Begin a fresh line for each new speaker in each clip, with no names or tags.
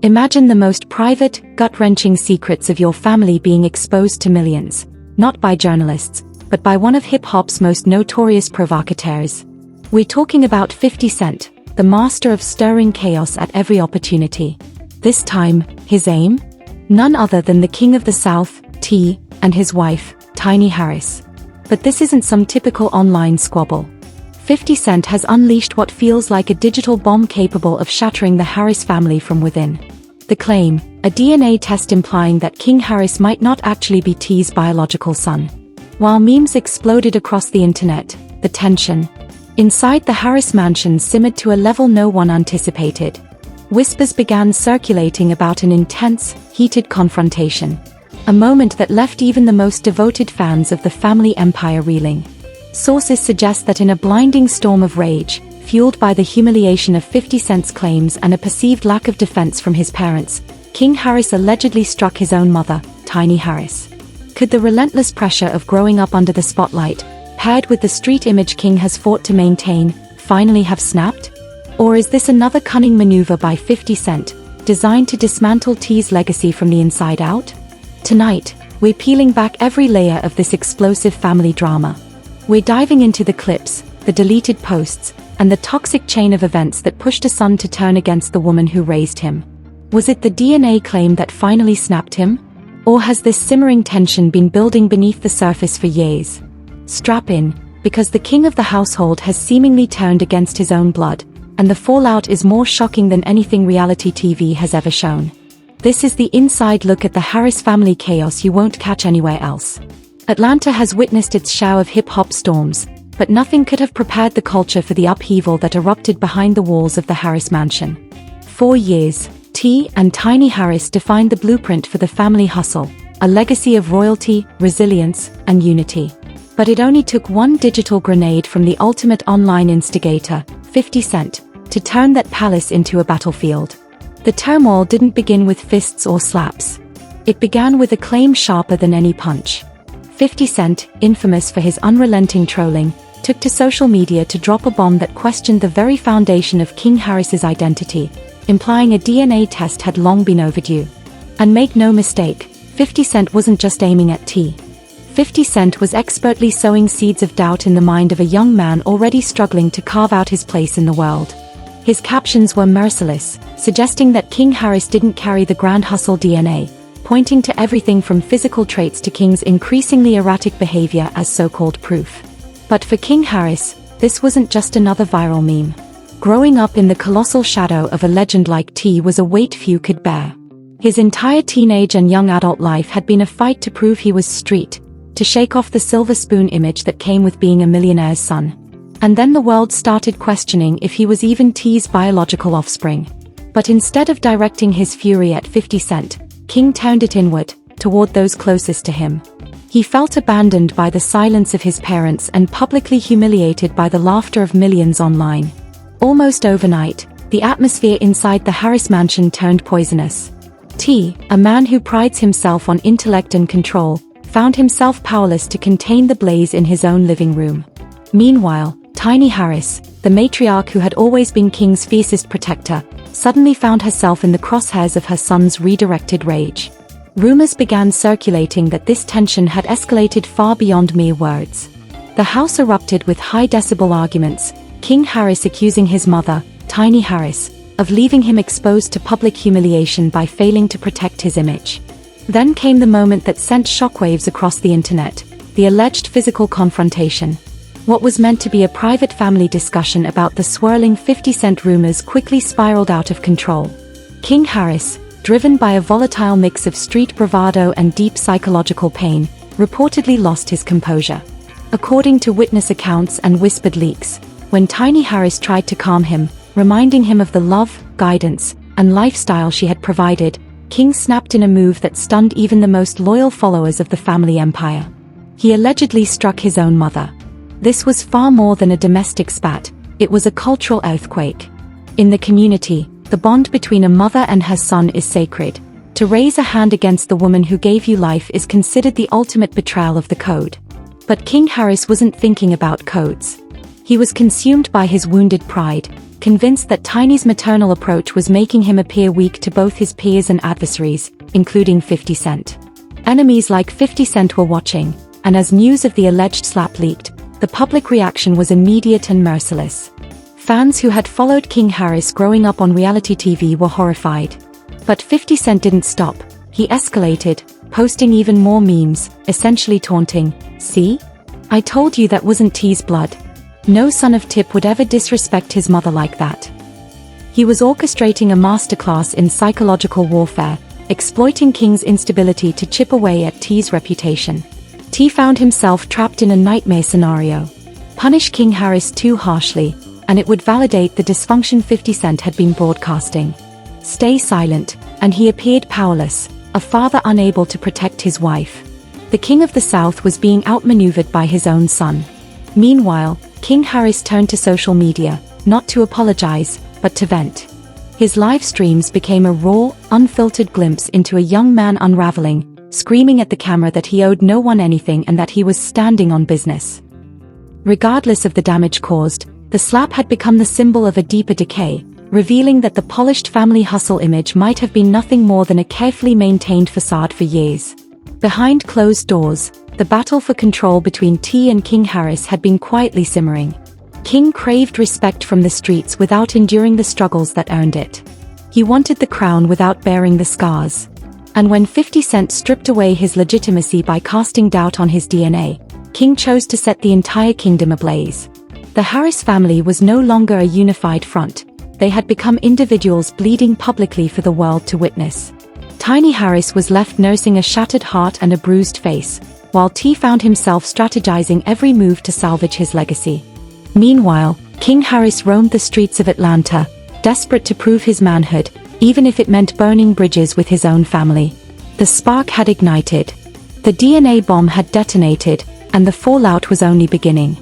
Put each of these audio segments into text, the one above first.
Imagine the most private, gut-wrenching secrets of your family being exposed to millions, not by journalists, but by one of hip-hop's most notorious provocateurs. We're talking about 50 Cent, the master of stirring chaos at every opportunity. This time, his aim? None other than the King of the South, T, and his wife, Tiny Harris. But this isn't some typical online squabble. 50 Cent has unleashed what feels like a digital bomb capable of shattering the Harris family from within. The claim, a DNA test implying that King Harris might not actually be T's biological son. While memes exploded across the internet, the tension inside the Harris mansion simmered to a level no one anticipated. Whispers began circulating about an intense, heated confrontation. A moment that left even the most devoted fans of the family empire reeling. Sources suggest that in a blinding storm of rage, fueled by the humiliation of 50 Cent's claims and a perceived lack of defense from his parents, King Harris allegedly struck his own mother, Tiny Harris. Could the relentless pressure of growing up under the spotlight, paired with the street image King has fought to maintain, finally have snapped? Or is this another cunning maneuver by 50 Cent, designed to dismantle T's legacy from the inside out? Tonight, we're peeling back every layer of this explosive family drama. We're diving into the clips, the deleted posts, and the toxic chain of events that pushed a son to turn against the woman who raised him. Was it the DNA claim that finally snapped him? Or has this simmering tension been building beneath the surface for years? Strap in, because the king of the household has seemingly turned against his own blood, and the fallout is more shocking than anything reality TV has ever shown. This is the inside look at the Harris family chaos you won't catch anywhere else. Atlanta has witnessed its share of hip-hop storms, but nothing could have prepared the culture for the upheaval that erupted behind the walls of the Harris mansion. 4 years, T and Tiny Harris defined the blueprint for the family hustle, a legacy of royalty, resilience, and unity. But it only took one digital grenade from the ultimate online instigator, 50 Cent, to turn that palace into a battlefield. The turmoil didn't begin with fists or slaps. It began with a claim sharper than any punch. 50 Cent, infamous for his unrelenting trolling, took to social media to drop a bomb that questioned the very foundation of King Harris's identity, implying a DNA test had long been overdue. And make no mistake, 50 Cent wasn't just aiming at T. 50 Cent was expertly sowing seeds of doubt in the mind of a young man already struggling to carve out his place in the world. His captions were merciless, suggesting that King Harris didn't carry the grand hustle DNA, pointing to everything from physical traits to King's increasingly erratic behavior as so-called proof. But for King Harris, this wasn't just another viral meme. Growing up in the colossal shadow of a legend like T was a weight few could bear. His entire teenage and young adult life had been a fight to prove he was street, to shake off the silver spoon image that came with being a millionaire's son. And then the world started questioning if he was even T's biological offspring. But instead of directing his fury at 50 Cent, King turned it inward, toward those closest to him. He felt abandoned by the silence of his parents and publicly humiliated by the laughter of millions online. Almost overnight, the atmosphere inside the Harris mansion turned poisonous. T, a man who prides himself on intellect and control, found himself powerless to contain the blaze in his own living room. Meanwhile, Tiny Harris, the matriarch who had always been King's fiercest protector, suddenly found herself in the crosshairs of her son's redirected rage. Rumors began circulating that this tension had escalated far beyond mere words. The house erupted with high-decibel arguments, King Harris accusing his mother, Tiny Harris, of leaving him exposed to public humiliation by failing to protect his image. Then came the moment that sent shockwaves across the internet, the alleged physical confrontation. What was meant to be a private family discussion about the swirling 50 Cent rumors quickly spiraled out of control. King Harris, driven by a volatile mix of street bravado and deep psychological pain, reportedly lost his composure. According to witness accounts and whispered leaks, when Tiny Harris tried to calm him, reminding him of the love, guidance, and lifestyle she had provided, King snapped in a move that stunned even the most loyal followers of the family empire. He allegedly struck his own mother. This was far more than a domestic spat, it was a cultural earthquake. In the community, the bond between a mother and her son is sacred. To raise a hand against the woman who gave you life is considered the ultimate betrayal of the code. But King Harris wasn't thinking about codes. He was consumed by his wounded pride, convinced that Tiny's maternal approach was making him appear weak to both his peers and adversaries, including 50 Cent. Enemies like 50 Cent were watching, and as news of the alleged slap leaked, the public reaction was immediate and merciless. Fans who had followed King Harris growing up on reality TV were horrified. But 50 Cent didn't stop. He escalated, posting even more memes, essentially taunting, "See? I told you that wasn't T's blood. No son of Tip would ever disrespect his mother like that." He was orchestrating a masterclass in psychological warfare, exploiting King's instability to chip away at T's reputation. T found himself trapped in a nightmare scenario. Punish King Harris too harshly, and it would validate the dysfunction 50 Cent had been broadcasting. Stay silent, and he appeared powerless, a father unable to protect his wife. The King of the South was being outmaneuvered by his own son. Meanwhile, King Harris turned to social media, not to apologize, but to vent. His live streams became a raw, unfiltered glimpse into a young man unraveling, screaming at the camera that he owed no one anything and that he was standing on business. Regardless of the damage caused, the slap had become the symbol of a deeper decay, revealing that the polished family hustle image might have been nothing more than a carefully maintained facade for years. Behind closed doors, the battle for control between T and King Harris had been quietly simmering. King craved respect from the streets without enduring the struggles that earned it. He wanted the crown without bearing the scars. And when 50 Cent stripped away his legitimacy by casting doubt on his DNA, King chose to set the entire kingdom ablaze. The Harris family was no longer a unified front. They had become individuals bleeding publicly for the world to witness. Tiny Harris was left nursing a shattered heart and a bruised face, while T found himself strategizing every move to salvage his legacy. Meanwhile, King Harris roamed the streets of Atlanta, desperate to prove his manhood, even if it meant burning bridges with his own family. The spark had ignited. The DNA bomb had detonated, and the fallout was only beginning.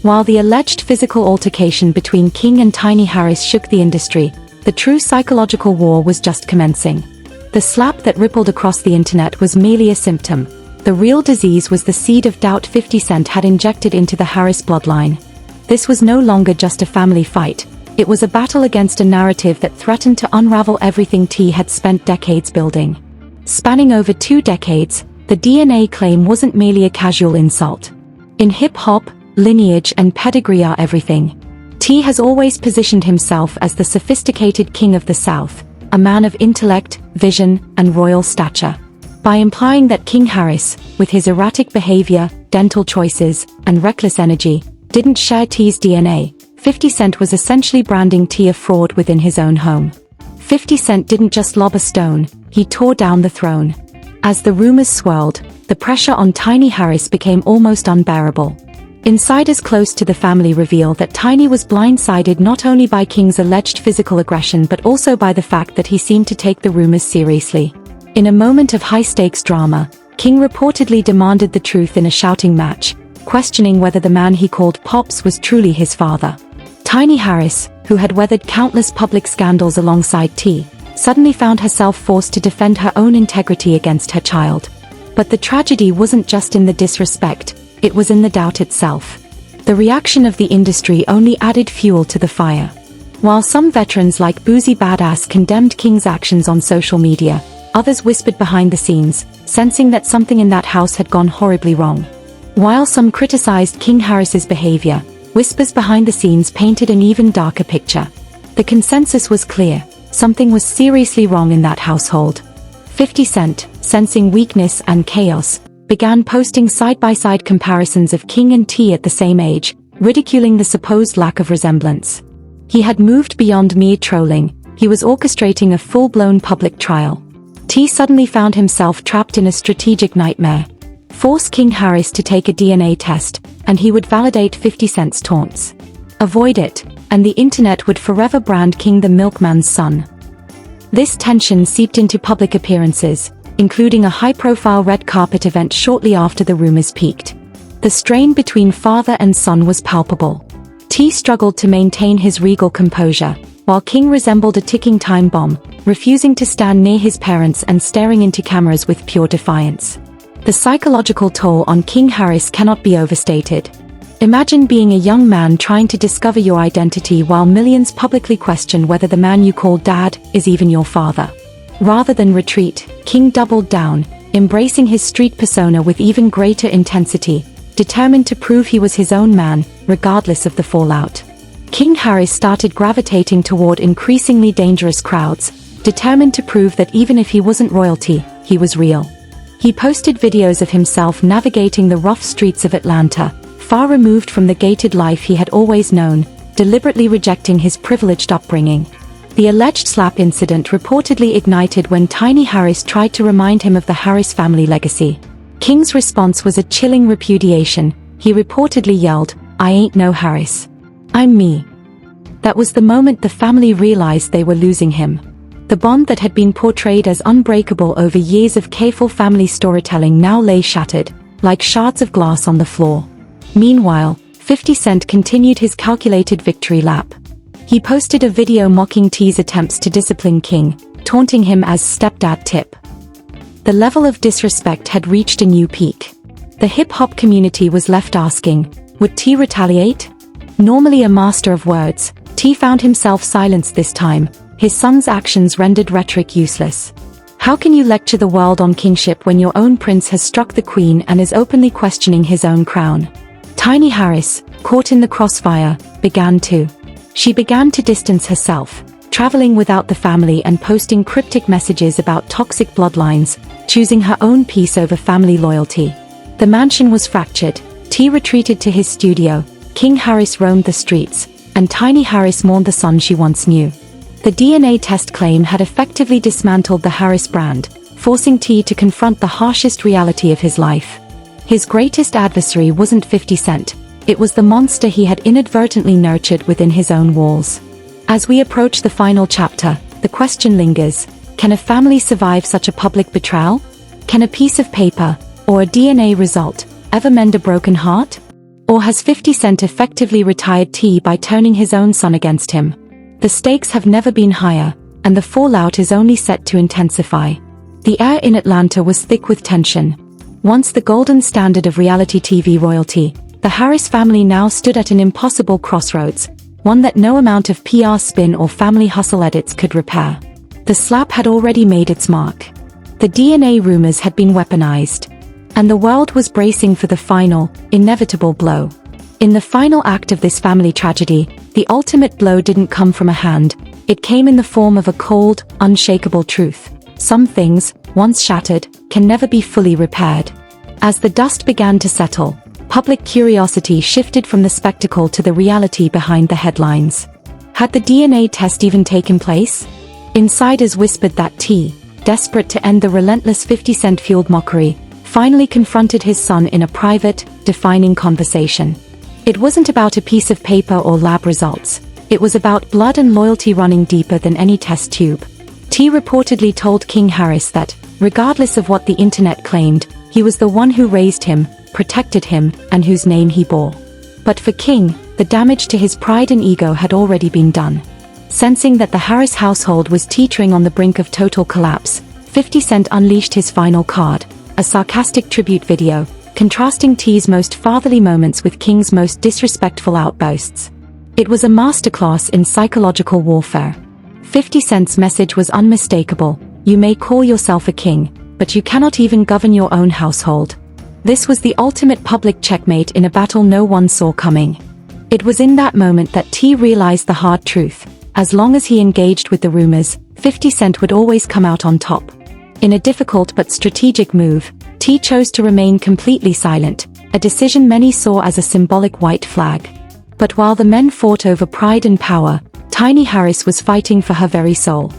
While the alleged physical altercation between King and Tiny Harris shook the industry, the true psychological war was just commencing. The slap that rippled across the internet was merely a symptom. The real disease was the seed of doubt 50 Cent had injected into the Harris bloodline. This was no longer just a family fight. It was a battle against a narrative that threatened to unravel everything T had spent decades building. Spanning over 2 decades, the DNA claim wasn't merely a casual insult. In hip-hop, lineage and pedigree are everything. T has always positioned himself as the sophisticated king of the South, a man of intellect, vision, and royal stature. By implying that King Harris, with his erratic behavior, dental choices, and reckless energy, didn't share T's DNA, 50 Cent was essentially branding T a fraud within his own home. 50 Cent didn't just lob a stone, he tore down the throne. As the rumors swirled, the pressure on Tiny Harris became almost unbearable. Insiders close to the family reveal that Tiny was blindsided not only by King's alleged physical aggression but also by the fact that he seemed to take the rumors seriously. In a moment of high-stakes drama, King reportedly demanded the truth in a shouting match, questioning whether the man he called Pops was truly his father. Tiny Harris, who had weathered countless public scandals alongside T, suddenly found herself forced to defend her own integrity against her child. But the tragedy wasn't just in the disrespect, it was in the doubt itself. The reaction of the industry only added fuel to the fire. While some veterans like Boozy Badass condemned King's actions on social media, others whispered behind the scenes, sensing that something in that house had gone horribly wrong. While some criticized King Harris's behavior, whispers behind the scenes painted an even darker picture. The consensus was clear, something was seriously wrong in that household. 50 Cent, sensing weakness and chaos, began posting side-by-side comparisons of King and T at the same age, ridiculing the supposed lack of resemblance. He had moved beyond mere trolling, he was orchestrating a full-blown public trial. T suddenly found himself trapped in a strategic nightmare. Force King Harris to take a DNA test, and he would validate 50 Cent's taunts. Avoid it, and the internet would forever brand King the milkman's son. This tension seeped into public appearances, including a high-profile red carpet event shortly after the rumors peaked. The strain between father and son was palpable. T struggled to maintain his regal composure, while King resembled a ticking time bomb, refusing to stand near his parents and staring into cameras with pure defiance. The psychological toll on King Harris cannot be overstated. Imagine being a young man trying to discover your identity while millions publicly question whether the man you call dad is even your father. Rather than retreat, King doubled down, embracing his street persona with even greater intensity, determined to prove he was his own man, regardless of the fallout. King Harris started gravitating toward increasingly dangerous crowds, determined to prove that even if he wasn't royalty, he was real. He posted videos of himself navigating the rough streets of Atlanta, far removed from the gated life he had always known, deliberately rejecting his privileged upbringing. The alleged slap incident reportedly ignited when Tiny Harris tried to remind him of the Harris family legacy. King's response was a chilling repudiation. He reportedly yelled, "I ain't no Harris. I'm me." That was the moment the family realized they were losing him. The bond that had been portrayed as unbreakable over years of careful family storytelling now lay shattered, like shards of glass on the floor. Meanwhile, 50 Cent continued his calculated victory lap. He posted a video mocking T's attempts to discipline King, taunting him as stepdad tip. The level of disrespect had reached a new peak. The hip-hop community was left asking, would T retaliate? Normally a master of words, T found himself silenced this time, his son's actions rendered rhetoric useless. How can you lecture the world on kingship when your own prince has struck the queen and is openly questioning his own crown? Tiny Harris, caught in the crossfire, began to distance herself, traveling without the family and posting cryptic messages about toxic bloodlines, choosing her own peace over family loyalty. The mansion was fractured, T retreated to his studio, King Harris roamed the streets, and Tiny Harris mourned the son she once knew. The DNA test claim had effectively dismantled the Harris brand, forcing T to confront the harshest reality of his life. His greatest adversary wasn't 50 Cent, it was the monster he had inadvertently nurtured within his own walls. As we approach the final chapter, the question lingers, can a family survive such a public betrayal? Can a piece of paper, or a DNA result, ever mend a broken heart? Or has 50 Cent effectively retired T by turning his own son against him? The stakes have never been higher, and the fallout is only set to intensify. The air in Atlanta was thick with tension. Once the golden standard of reality TV royalty, the Harris family now stood at an impossible crossroads, one that no amount of PR spin or family hustle edits could repair. The slap had already made its mark. The DNA rumors had been weaponized, and the world was bracing for the final, inevitable blow. In the final act of this family tragedy, the ultimate blow didn't come from a hand, it came in the form of a cold, unshakable truth. Some things, once shattered, can never be fully repaired. As the dust began to settle, public curiosity shifted from the spectacle to the reality behind the headlines. Had the DNA test even taken place? Insiders whispered that T, desperate to end the relentless 50 Cent-fueled mockery, finally confronted his son in a private, defining conversation. It wasn't about a piece of paper or lab results, it was about blood and loyalty running deeper than any test tube. T reportedly told King Harris that, regardless of what the internet claimed, he was the one who raised him, protected him, and whose name he bore. But for King, the damage to his pride and ego had already been done. Sensing that the Harris household was teetering on the brink of total collapse, 50 Cent unleashed his final card, a sarcastic tribute video, contrasting T's most fatherly moments with King's most disrespectful outbursts. It was a masterclass in psychological warfare. 50 Cent's message was unmistakable: you may call yourself a king, but you cannot even govern your own household. This was the ultimate public checkmate in a battle no one saw coming. It was in that moment that T realized the hard truth: as long as he engaged with the rumors, 50 Cent would always come out on top. In a difficult but strategic move, T chose to remain completely silent, a decision many saw as a symbolic white flag. But while the men fought over pride and power, Tiny Harris was fighting for her very soul.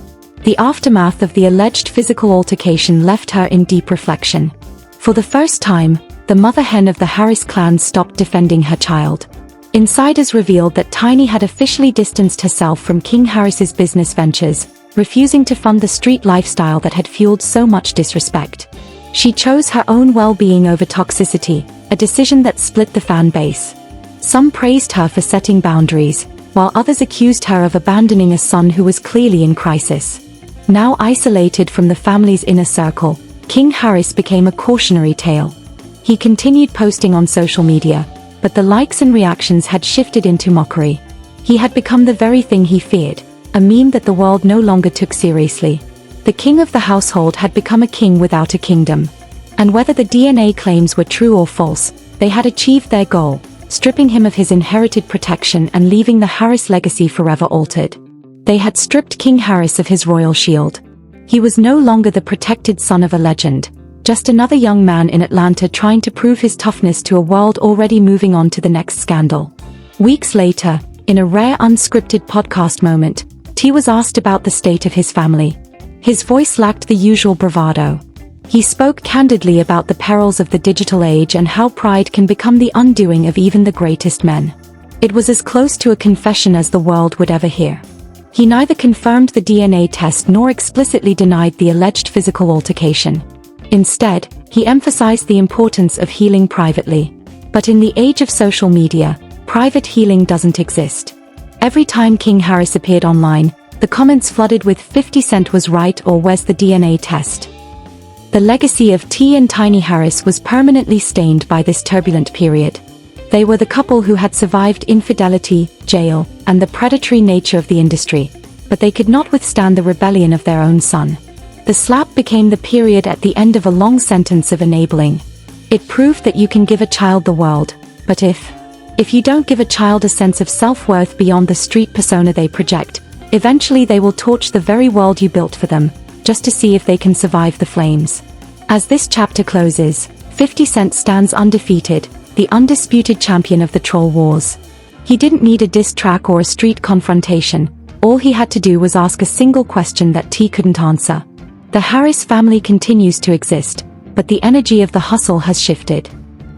The aftermath of the alleged physical altercation left her in deep reflection. For the first time, the mother hen of the Harris clan stopped defending her child. Insiders revealed that Tiny had officially distanced herself from King Harris's business ventures, refusing to fund the street lifestyle that had fueled so much disrespect. She chose her own well-being over toxicity, a decision that split the fan base. Some praised her for setting boundaries, while others accused her of abandoning a son who was clearly in crisis. Now isolated from the family's inner circle, King Harris became a cautionary tale. He continued posting on social media, but the likes and reactions had shifted into mockery. He had become the very thing he feared, a meme that the world no longer took seriously. The king of the household had become a king without a kingdom. And whether the DNA claims were true or false, they had achieved their goal, stripping him of his inherited protection and leaving the Harris legacy forever altered. They had stripped King Harris of his royal shield. He was no longer the protected son of a legend, just another young man in Atlanta trying to prove his toughness to a world already moving on to the next scandal. Weeks later, in a rare unscripted podcast moment, T was asked about the state of his family. His voice lacked the usual bravado. He spoke candidly about the perils of the digital age and how pride can become the undoing of even the greatest men. It was as close to a confession as the world would ever hear. He neither confirmed the DNA test nor explicitly denied the alleged physical altercation. Instead, he emphasized the importance of healing privately. But in the age of social media, private healing doesn't exist. Every time King Harris appeared online, the comments flooded with 50 Cent was right or where's the DNA test? The legacy of T and Tiny Harris was permanently stained by this turbulent period. They were the couple who had survived infidelity, jail, and the predatory nature of the industry, but they could not withstand the rebellion of their own son. The slap became the period at the end of a long sentence of enabling. It proved that you can give a child the world, but if you don't give a child a sense of self-worth beyond the street persona they project, eventually they will torch the very world you built for them, just to see if they can survive the flames. As this chapter closes, 50 Cent stands undefeated, the undisputed champion of the troll wars. He didn't need a diss track or a street confrontation. All he had to do was ask a single question that T couldn't answer. The Harris family continues to exist, but the energy of the hustle has shifted.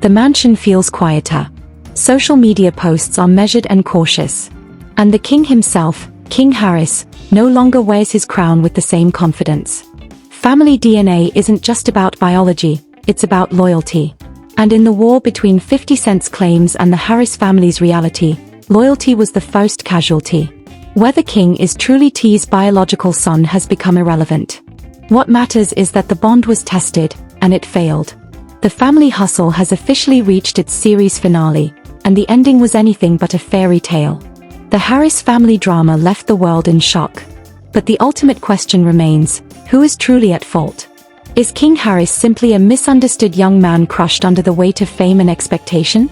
The mansion feels quieter. Social media posts are measured and cautious. And the king himself, King Harris, no longer wears his crown with the same confidence. Family DNA isn't just about biology, it's about loyalty. And in the war between 50 Cent's claims and the Harris family's reality, loyalty was the first casualty. Whether King is truly T's biological son has become irrelevant. What matters is that the bond was tested, and it failed. The family hustle has officially reached its series finale, and the ending was anything but a fairy tale. The Harris family drama left the world in shock. But the ultimate question remains, who is truly at fault? Is King Harris simply a misunderstood young man crushed under the weight of fame and expectation?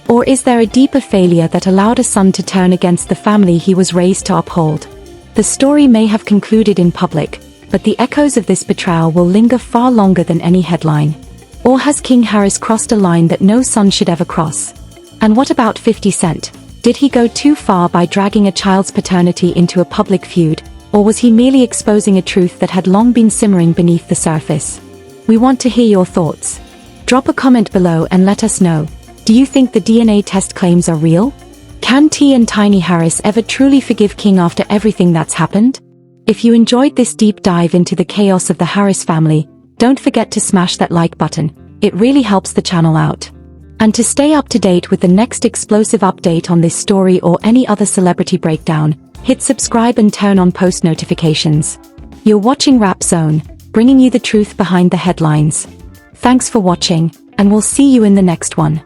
Or is there a deeper failure that allowed a son to turn against the family he was raised to uphold? The story may have concluded in public, but the echoes of this betrayal will linger far longer than any headline. Or has King Harris crossed a line that no son should ever cross? And what about 50 Cent? Did he go too far by dragging a child's paternity into a public feud, or was he merely exposing a truth that had long been simmering beneath the surface? We want to hear your thoughts. Drop a comment below and let us know. Do you think the DNA test claims are real? Can T and Tiny Harris ever truly forgive King after everything that's happened? If you enjoyed this deep dive into the chaos of the Harris family, don't forget to smash that like button. It really helps the channel out. And to stay up to date with the next explosive update on this story or any other celebrity breakdown, hit subscribe and turn on post notifications. You're watching Rap Zone, bringing you the truth behind the headlines. Thanks for watching, and we'll see you in the next one.